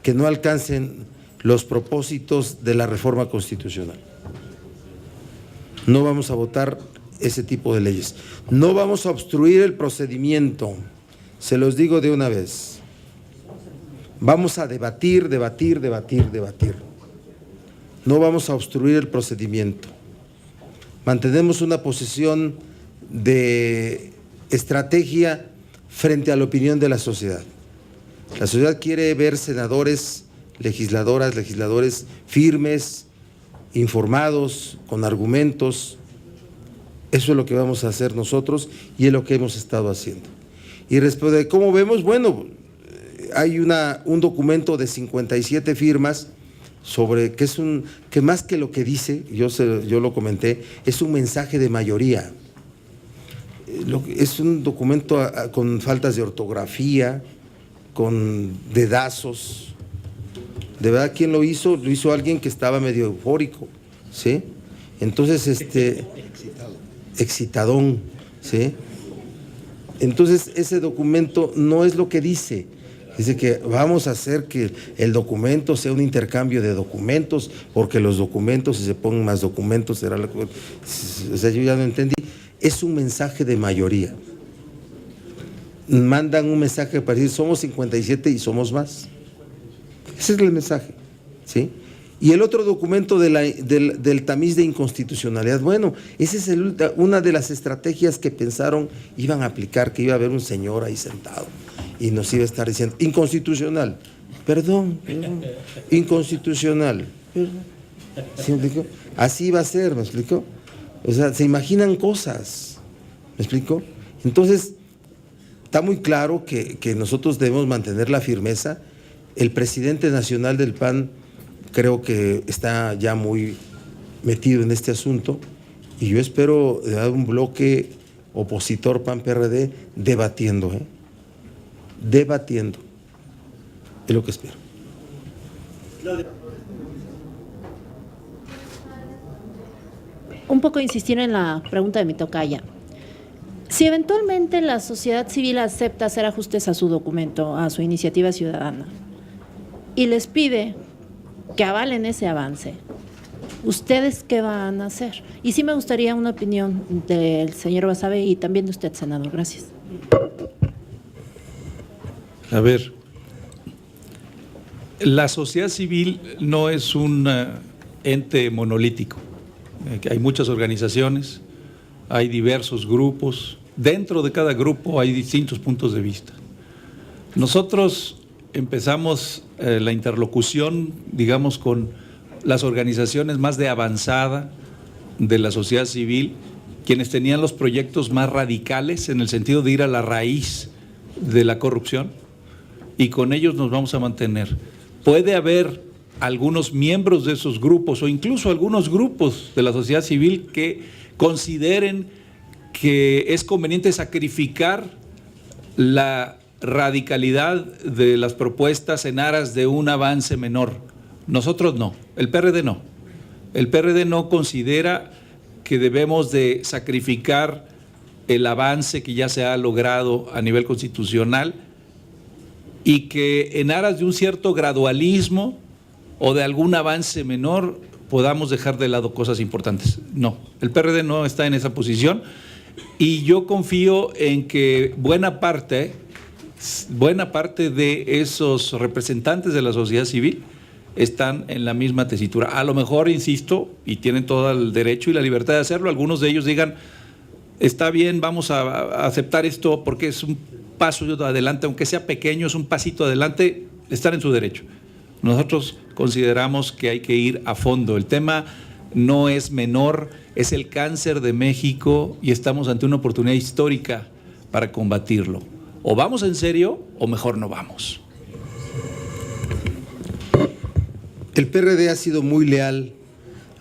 [SPEAKER 1] que no alcancen los propósitos de la reforma constitucional. No vamos a votar ese tipo de leyes. No vamos a obstruir el procedimiento, se los digo de una vez. Vamos a debatir. No vamos a obstruir el procedimiento. Mantenemos una posición de estrategia frente a la opinión de la sociedad. La sociedad quiere ver senadores, legisladores firmes, informados, con argumentos. Eso es lo que vamos a hacer nosotros y es lo que hemos estado haciendo. Y respecto de cómo vemos, bueno, hay un documento de 57 firmas sobre que más que lo que dice, yo lo comenté, es un mensaje de mayoría. Es un documento con faltas de ortografía, con dedazos. De verdad, ¿quién lo hizo? Lo hizo alguien que estaba medio eufórico, ¿sí? Entonces, excitadón, ¿sí? Entonces, ese documento no es lo que dice. Dice que vamos a hacer que el documento sea un intercambio de documentos, porque los documentos, si se ponen más documentos, será la... O sea, yo ya no entendí. Es un mensaje de mayoría. Mandan un mensaje para decir, somos 57 y somos más. Ese es el mensaje, ¿sí? Y el otro documento del tamiz de inconstitucionalidad, bueno, esa es una de las estrategias que pensaron iban a aplicar, que iba a haber un señor ahí sentado y nos iba a estar diciendo, inconstitucional, perdón, inconstitucional, perdón. ¿Sí me explico? Así va a ser, ¿me explico? O sea, se imaginan cosas, ¿me explico? Entonces, está muy claro que nosotros debemos mantener la firmeza. El presidente nacional del PAN creo que está ya muy metido en este asunto y yo espero un bloque opositor PAN-PRD debatiendo, debatiendo, es lo que espero.
[SPEAKER 12] Un poco insistir en la pregunta de mi tocaya. Si eventualmente la sociedad civil acepta hacer ajustes a su documento, a su iniciativa ciudadana, y les pide que avalen ese avance, ¿ustedes qué van a hacer? Y sí me gustaría una opinión del señor Basabe y también de usted, senador. Gracias.
[SPEAKER 3] A ver, la sociedad civil no es un ente monolítico. Hay muchas organizaciones, hay diversos grupos. Dentro de cada grupo hay distintos puntos de vista. Nosotros empezamos la interlocución, digamos, con las organizaciones más de avanzada de la sociedad civil, quienes tenían los proyectos más radicales en el sentido de ir a la raíz de la corrupción, y con ellos nos vamos a mantener. Puede haber algunos miembros de esos grupos o incluso algunos grupos de la sociedad civil que consideren que es conveniente sacrificar la radicalidad de las propuestas en aras de un avance menor. Nosotros no, el PRD no. El PRD no considera que debemos de sacrificar el avance que ya se ha logrado a nivel constitucional y que en aras de un cierto gradualismo o de algún avance menor podamos dejar de lado cosas importantes. No, el PRD no está en esa posición y yo confío en que buena parte de esos representantes de la sociedad civil están en la misma tesitura. A lo mejor, insisto, y tienen todo el derecho y la libertad de hacerlo, algunos de ellos digan, está bien, vamos a aceptar esto porque es un paso adelante, aunque sea pequeño, es un pasito adelante, están en su derecho. Nosotros consideramos que hay que ir a fondo. El tema no es menor, es el cáncer de México y estamos ante una oportunidad histórica para combatirlo. O vamos en serio o mejor no vamos.
[SPEAKER 1] El PRD ha sido muy leal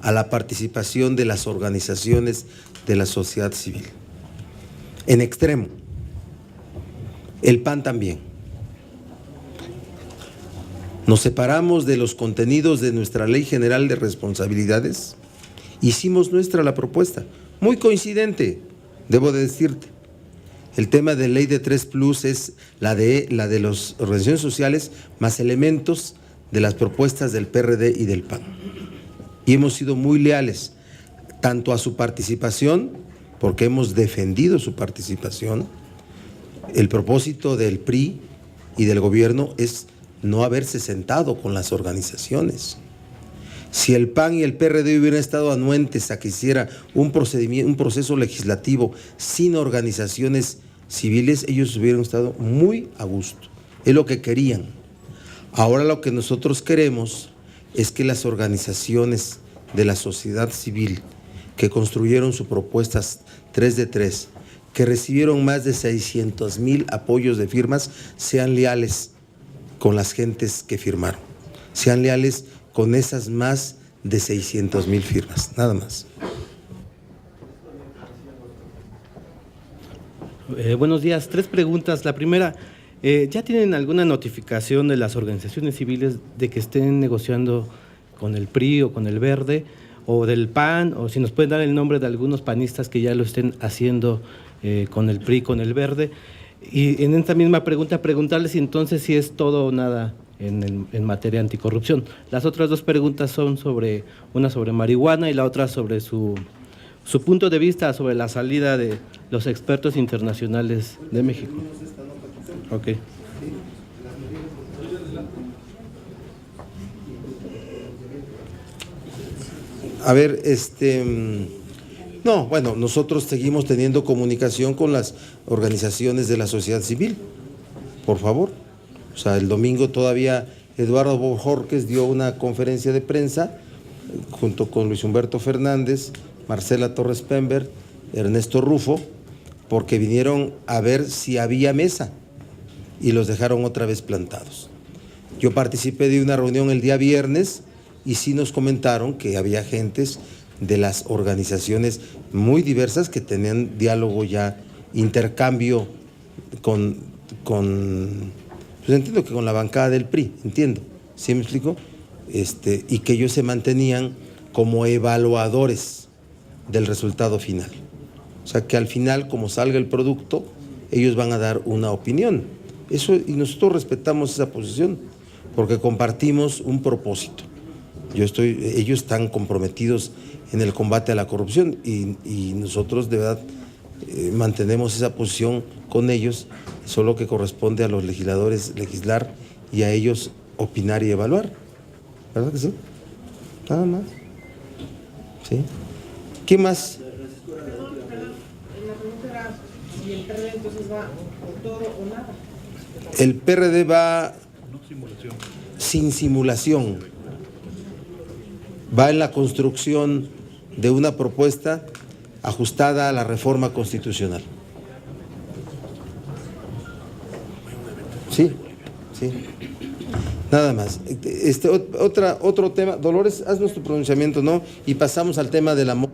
[SPEAKER 1] a la participación de las organizaciones de la sociedad civil, en extremo. El PAN también. Nos separamos de los contenidos de nuestra Ley General de Responsabilidades, hicimos nuestra la propuesta, muy coincidente, debo de decirte. El tema de Ley de 3+ es la de las organizaciones sociales más elementos de las propuestas del PRD y del PAN. Y hemos sido muy leales tanto a su participación, porque hemos defendido su participación. El propósito del PRI y del gobierno es no haberse sentado con las organizaciones. Si el PAN y el PRD hubieran estado anuentes a que hiciera un proceso legislativo sin organizaciones civiles, ellos hubieran estado muy a gusto. Es lo que querían. Ahora lo que nosotros queremos es que las organizaciones de la sociedad civil que construyeron sus propuestas 3 de 3, que recibieron más de 600,000 apoyos de firmas, sean leales con las gentes que firmaron, sean leales con esas más de 600,000 firmas, nada más.
[SPEAKER 13] Buenos días, 3 preguntas. La primera, ¿ya tienen alguna notificación de las organizaciones civiles de que estén negociando con el PRI o con el Verde o del PAN, o si nos pueden dar el nombre de algunos panistas que ya lo estén haciendo con el PRI, con el Verde? Y en esta misma pregunta, preguntarles si entonces si es todo o nada en materia anticorrupción. Las otras 2 preguntas son una sobre marihuana y la otra sobre su punto de vista sobre la salida de los expertos internacionales de México. Ok.
[SPEAKER 1] A ver, no, bueno, nosotros seguimos teniendo comunicación con las organizaciones de la sociedad civil, por favor. O sea, el domingo todavía Eduardo Bojorquez dio una conferencia de prensa junto con Luis Humberto Fernández, Marcela Torres Pember, Ernesto Rufo, porque vinieron a ver si había mesa y los dejaron otra vez plantados. Yo participé de una reunión el día viernes y sí nos comentaron que había gentes de las organizaciones muy diversas que tenían diálogo ya, intercambio con pues entiendo que con la bancada del PRI, entiendo, ¿sí me explico? Y que ellos se mantenían como evaluadores del resultado final. O sea, que al final, como salga el producto, ellos van a dar una opinión. Eso, y nosotros respetamos esa posición, porque compartimos un propósito. Ellos están comprometidos en el combate a la corrupción y nosotros de verdad mantenemos esa posición con ellos, solo que corresponde a los legisladores legislar y a ellos opinar y evaluar. ¿Verdad que sí? Nada más. ¿Sí? ¿Qué más?
[SPEAKER 11] ¿Y el PRD entonces va por todo o nada?
[SPEAKER 1] El PRD va sin simulación. Va en la construcción de una propuesta ajustada a la reforma constitucional. Sí, sí. Nada más. Otro tema. Dolores, haznos tu pronunciamiento, ¿no? Y pasamos al tema de la...